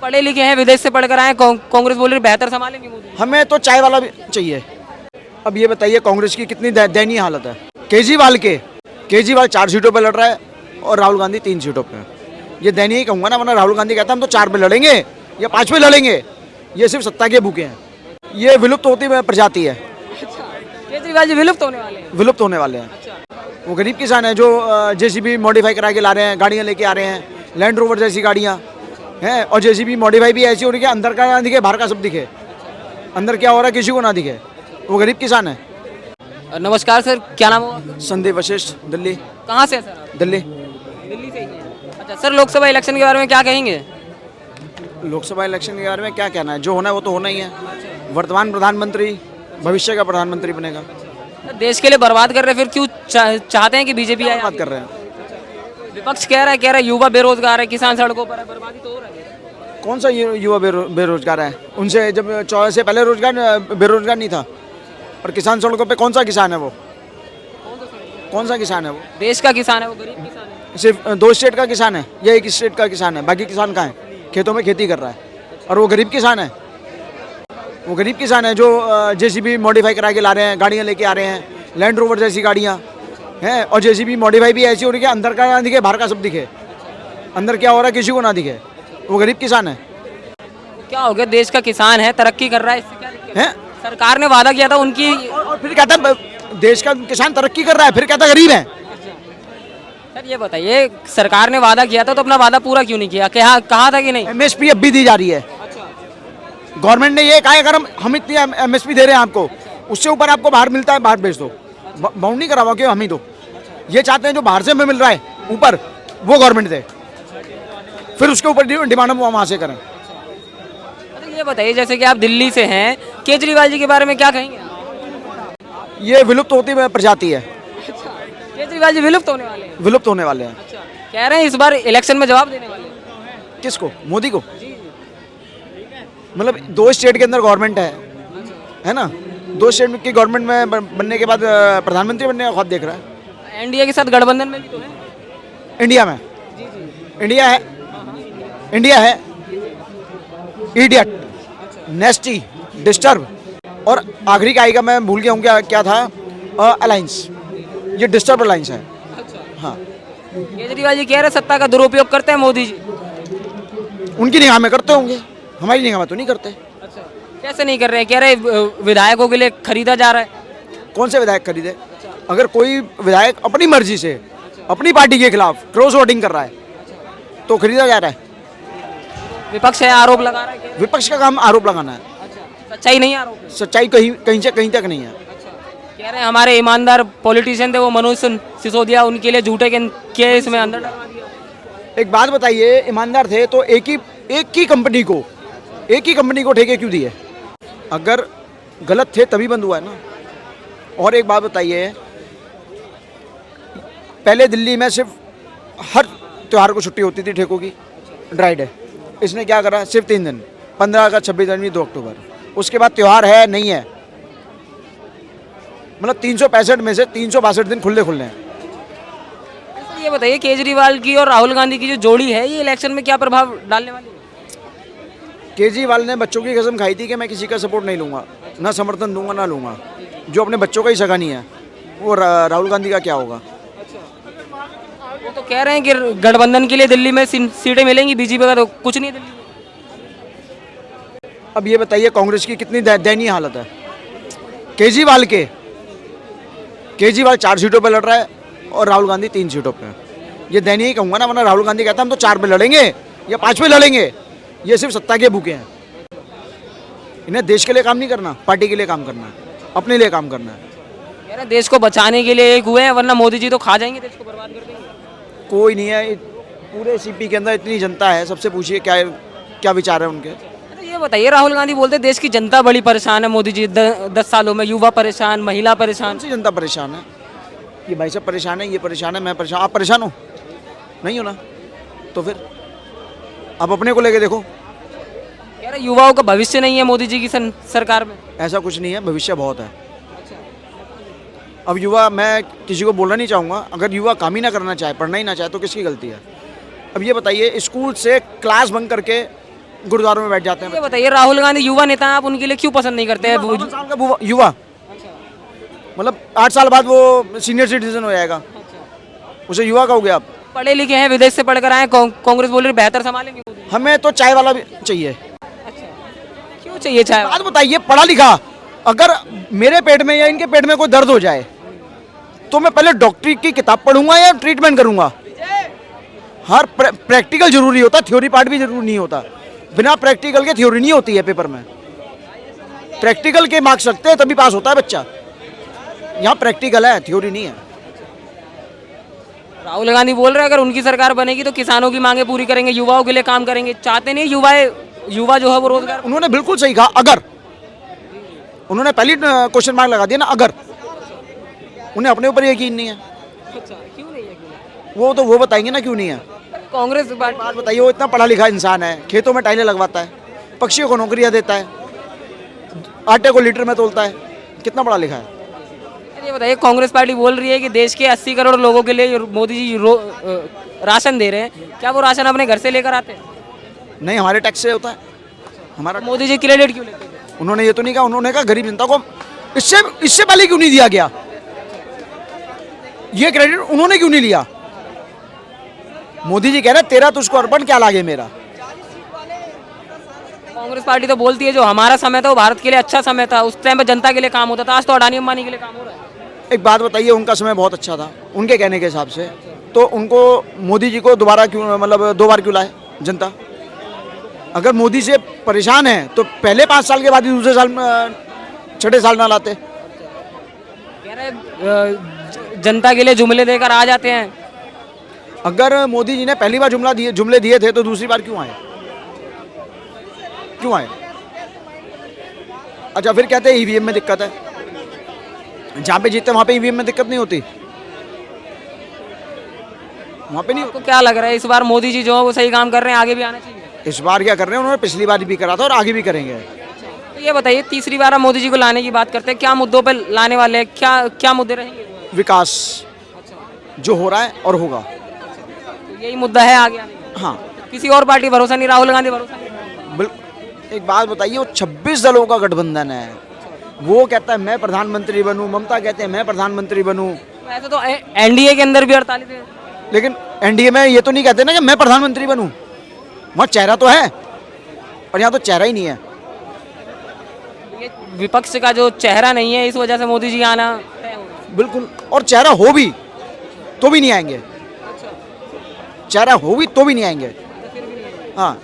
पढ़े लिखे हैं, विदेश से पढ़कर आए, कांग्रेस बोल रही बेहतर संभालेंगे मोदी। हमें तो चाय वाला भी चाहिए। अब ये बताइए कांग्रेस की कितनी दयनीय हालत है। केजरीवाल 4 सीटों पे लड़ रहा है और राहुल गांधी 3 सीटों पे। ये दयनीय ही कहूँगा ना, वरना राहुल गांधी कहता हम तो 4 पे लड़ेंगे या 5 पे लड़ेंगे। ये सिर्फ सत्ता के भूखे हैं। ये विलुप्त होती प्रजाति है। केजरीवाल जी विलुप्त होने वाले हैं। विलुप्त होने वाले हैं। वो गरीब किसान है जो जेसीबी मॉडिफाई करा के ला रहे हैं, गाड़ियाँ लेके आ रहे हैं, लैंड रोवर जैसी गाड़ियाँ हैं। और जेसीबी मॉडिफाई भी ऐसी हो रही है अंदर का ना दिखे, बाहर का सब दिखे। अंदर क्या हो रहा है किसी को ना दिखे। वो गरीब किसान है। नमस्कार सर, क्या नाम हुआ? संदीप वशिष्ठ, दिल्ली। कहाँ से है सर आप? दिल्ली। दिल्ली से ही हैं। अच्छा सर, लोकसभा इलेक्शन के बारे में क्या कहेंगे? लोकसभा इलेक्शन के बारे में क्या कहना है, जो होना है वो तो होना ही है। वर्तमान प्रधानमंत्री भविष्य का प्रधानमंत्री बनेगा। देश के लिए बर्बाद कर रहे हैं, फिर क्यों चाहते हैं कि बीजेपी आए? बात कर रहे हैं। विपक्ष कह रहा है युवा बेरोजगार है, किसान सड़कों पर है, बर्बादी तो हो रही है। कौन सा युवा बेरोजगार है? उनसे जब 14 से पहले बेरोजगार नहीं था। और किसान सड़कों पे कौन सा किसान है वो? कौन सा किसान है वो? देश का किसान है, वो गरीब किसान है। सिर्फ 2 स्टेट का किसान है या 1 स्टेट का किसान है? बाकी किसान कहाँ है? खेतों में खेती कर रहा है। और वो गरीब किसान है। वो गरीब किसान है जो जेसीबी मॉडिफाई करा के ला रहे हैं, गाड़ियाँ लेके आ रहे हैं, लैंड रोवर जैसी गाड़ियाँ हैं। और जेसीबी मॉडिफाई भी ऐसी हो रही है अंदर का ना दिखे, बाहर का सब दिखे। अंदर क्या हो रहा है किसी को ना दिखे। वो गरीब किसान है। क्या हो गया, देश का किसान है, तरक्की कर रहा है, इससे क्या दिक्कत है? सरकार ने वादा किया था उनकी। और फिर कहता है देश का किसान तरक्की कर रहा है, फिर कहता गरीब है। सर ये बताइए, सरकार ने वादा किया था तो अपना वादा पूरा क्यों नहीं किया? कहा था कि नहीं? एमएसपी अब भी दी जा रही है। गवर्नमेंट ने ये कहा है, अगर हम इतनी एमएसपी दे रहे हैं आपको, उससे ऊपर आपको बाहर मिलता है, बाहर भेज दो। बाउंड नहीं करा हुआ कि हम ही दो। ये चाहते हैं जो बाहर से हमें मिल रहा है ऊपर, वो गवर्नमेंट दे, फिर उसके ऊपर डिमांड हम वहाँ से करें। ये बताइए, जैसे कि आप दिल्ली से हैं, केजरीवाल जी के बारे में क्या कहेंगे? ये विलुप्त होती प्रजाति है। केजरीवाल जी विलुप्त होने वाले हैं। विलुप्त होने वाले हैं। कह रहे हैं इस बार इलेक्शन में जवाब देने वाले हैं। किसको? मोदी को? मतलब 2 स्टेट के अंदर गवर्नमेंट है ना? 2 स्टेट की गवर्नमेंट में बनने के बाद प्रधानमंत्री बनने का ख्वाब देख रहा है। एनडीए के साथ गठबंधन में भी तो है। इंडिया में? इंडिया है इडियट, नेस्टी, डिस्टर्ब और आखिरी का आएगा, मैं भूल गया हूँ क्या था, अलायंस। ये डिस्टर्ब अलायंस है। हाँ। केजरीवाल जी कह रहे सत्ता का दुरुपयोग करते हैं मोदी जी। उनकी निगाह में करते होंगे, हमारी निगाह में तो नहीं करते। कैसे नहीं कर रहे हैं? कह रहे विधायकों के लिए खरीदा जा रहा है। कौन से विधायक खरीदे? अगर कोई विधायक अपनी मर्जी से अपनी पार्टी के खिलाफ क्रॉस वोटिंग कर रहा है तो खरीदा जा रहा है। विपक्ष है, आरोप लगा रहा है। विपक्ष का काम आरोप लगाना है। सच्चाई नहीं आरोप है। सच्चाई कहीं से कहीं तक नहीं है। कह रहे हैं हमारे ईमानदार पॉलिटिशियन थे वो मनोज सिसोदिया, उनके लिए झूठे केस में अंदर डलवा दिया। एक बात बताइए, ईमानदार थे तो एक ही कंपनी को ठेके क्यों दिए? अगर गलत थे तभी बंद हुआ है ना। और एक बात बताइए, पहले दिल्ली में सिर्फ हर त्यौहार को छुट्टी होती थी ठेकों की, ड्राई डे। इसने क्या करा? सिर्फ 3 दिन, 15 अगस्त, 26 जनवरी, 2 अक्टूबर। उसके बाद त्यौहार है नहीं है। मतलब 365 में से 362 दिन खुले हैं। ये बताइए, केजरीवाल की और राहुल गांधी की जो जोड़ी है, ये इलेक्शन में क्या प्रभाव डालने वाली है? केजरीवाल ने बच्चों की कसम खाई थी कि मैं किसी का सपोर्ट नहीं लूँगा, ना समर्थन दूंगा ना लूँगा। जो अपने बच्चों का ही सगा नहीं है, वो राहुल गांधी का क्या होगा? वो तो कह रहे हैं कि गठबंधन के लिए दिल्ली में सीटें मिलेंगी, बीजेपी का तो कुछ नहीं है दिल्ली में। अब ये बताइए कांग्रेस की कितनी दयनीय हालत है। केजरीवाल 4 सीटों पे लड़ रहा है और राहुल गांधी 3 सीटों पे। ये दयनीय ही कहूँगा ना, वरना राहुल गांधी कहता हम तो 4 पे लड़ेंगे या 5 पे लड़ेंगे। ये सिर्फ सत्ता के भूखे हैं। इन्हें देश के लिए काम नहीं करना, पार्टी के लिए काम करना है, अपने लिए काम करना है। यार देश को बचाने के लिए एक हुए हैं, वरना मोदी जी तो खा जाएंगे, देश को बर्बाद कर देंगे। कोई नहीं है पूरे सीपी के अंदर, इतनी जनता है, सबसे पूछिए क्या विचार है उनके। ये बताइए, राहुल गांधी बोलते देश की जनता बड़ी परेशान है, मोदी जी 10 सालों में युवा परेशान, महिला परेशान। कौन सी जनता परेशान है? ये भाई साहब परेशान है, ये परेशान है, मैं परेशान। आप परेशान हो? नहीं हो ना? तो फिर आप अपने को लेके देखो। कह रहे युवाओं का भविष्य नहीं है मोदी जी की सरकार में। ऐसा कुछ नहीं है, भविष्य बहुत है। अब युवा, मैं किसी को बोलना नहीं चाहूँगा, अगर युवा काम ही ना करना चाहे, पढ़ना ही ना चाहे तो किसकी गलती है? अब ये बताइए, स्कूल से क्लास बंक करके गुरुद्वारों में बैठ जाते हैं। ये बताइए, राहुल गांधी युवा नेता हैं, आप उनके लिए क्यों पसंद नहीं करते हैं? 52 साल का युवा, मतलब 8 साल बाद वो सीनियर सिटीजन हो जाएगा, उसे युवा कहोगे आप? पढ़े लिखे हैं, विदेश से पढ़कर आए, कांग्रेस बोल रही है बेहतर संभालेंगे मोदी। हमें तो चाय वाला भी चाहिए। अच्छा, क्यों चाहिए चाय? बात बताइए, पढ़ा लिखा, अगर मेरे पेट में या इनके पेट में कोई दर्द हो जाए तो मैं पहले डॉक्टरी की किताब पढ़ूंगा या ट्रीटमेंट करूंगा? हर प्रैक्टिकल जरूरी होता, थ्योरी पार्ट भी जरूरी नहीं होता। बिना प्रैक्टिकल के थ्योरी नहीं होती है पेपर में। प्रैक्टिकल के मार्क्स लगते हैं तभी पास होता है बच्चा। यहाँ प्रैक्टिकल है, थ्योरी नहीं है। राहुल गांधी बोल रहे हैं अगर उनकी सरकार बनेगी तो किसानों की मांगे पूरी करेंगे, युवाओं के लिए काम करेंगे। चाहते नहीं युवा जो है वो रोजगार? उन्होंने बिल्कुल सही कहा, अगर। उन्होंने पहली क्वेश्चन मार्क लगा दिया ना, अगर। उन्हें अपने ऊपर यकीन नहीं है। अच्छा, क्यों नहीं है? वो बताएंगे ना क्यों नहीं है। कांग्रेस बात बताइए, वो इतना पढ़ा लिखा इंसान है, खेतों में टाइलें लगवाता है, पक्षियों को नौकरियां देता है, आटे को लीटर में तोलता है, कितना पढ़ा लिखा है। ये बताइए, कांग्रेस पार्टी बोल रही है कि देश के 80 करोड़ लोगों के लिए मोदी जी राशन दे रहे हैं, क्या वो राशन अपने घर से लेकर आते हैं? नहीं, हमारे टैक्स से होता है हमारा। मोदी जी क्रेडिट क्यों लेते हैं? उन्होंने ये तो नहीं कहा, उन्होंने कहा गरीब जनता को इससे पहले क्यों नहीं दिया गया, ये क्रेडिट उन्होंने क्यों नहीं लिया। मोदी जी कह रहे हैं तेरा तुझको अर्पण, क्या लागे मेरा। कांग्रेस पार्टी तो बोलती है जो हमारा समय था वो भारत के लिए अच्छा समय था, उस टाइम पे जनता के लिए काम होता था, आज तो अडानी अंबानी के लिए काम हो रहा है। एक बात बताइए, उनका समय बहुत अच्छा था उनके कहने के हिसाब से, तो उनको मोदी जी को दोबारा क्यों, मतलब 2 बार क्यों लाए जनता? अगर मोदी से परेशान है तो पहले 5 साल के बाद ही दूसरे साल छठे साल ना लाते। कह रहे जनता के लिए जुमले देकर आ जाते हैं। अगर मोदी जी ने पहली बार जुमले दिए थे तो दूसरी बार क्यों आए? क्यों आए? अच्छा, फिर कहते हैं ईवीएम में दिक्कत है। जहाँ पे जीतते वहाँ पे ईवीएम में दिक्कत नहीं होती, वहाँ पे नहीं आपको क्या लग रहा है इस बार मोदी जी जो है वो सही काम कर रहे हैं, आगे भी आना चाहिए? इस बार क्या कर रहे हैं, उन्होंने पिछली बार भी करा था और आगे भी करेंगे। तो ये बताइए, तीसरी बार हम मोदी जी को लाने की बात करते हैं, क्या मुद्दों पे लाने वाले हैं, क्या मुद्दे रहेंगे? विकास जो हो रहा है और होगा, तो यही मुद्दा है आगे आने का। हाँ। किसी और पार्टी भरोसा नहीं, राहुल गांधी भरोसा नहीं? एक बात बताइए, वो 26 दलों का गठबंधन है, वो कहता है मैं प्रधानमंत्री बनूं, ममता कहते हैं मैं प्रधानमंत्री बनूं। ऐसे तो एनडीए के अंदर भी 48 है। लेकिन एनडीए में ये तो नहीं कहते ना कि मैं प्रधानमंत्री बनूं, वहाँ चेहरा तो है और यहाँ तो चेहरा ही नहीं है। ये विपक्ष का जो चेहरा नहीं है, इस वजह से मोदी जी आना तय हो रहा है। बिल्कुल, और चेहरा हो भी तो भी नहीं आएंगे, चेहरा हो भी तो भी नहीं आएंगे। हाँ,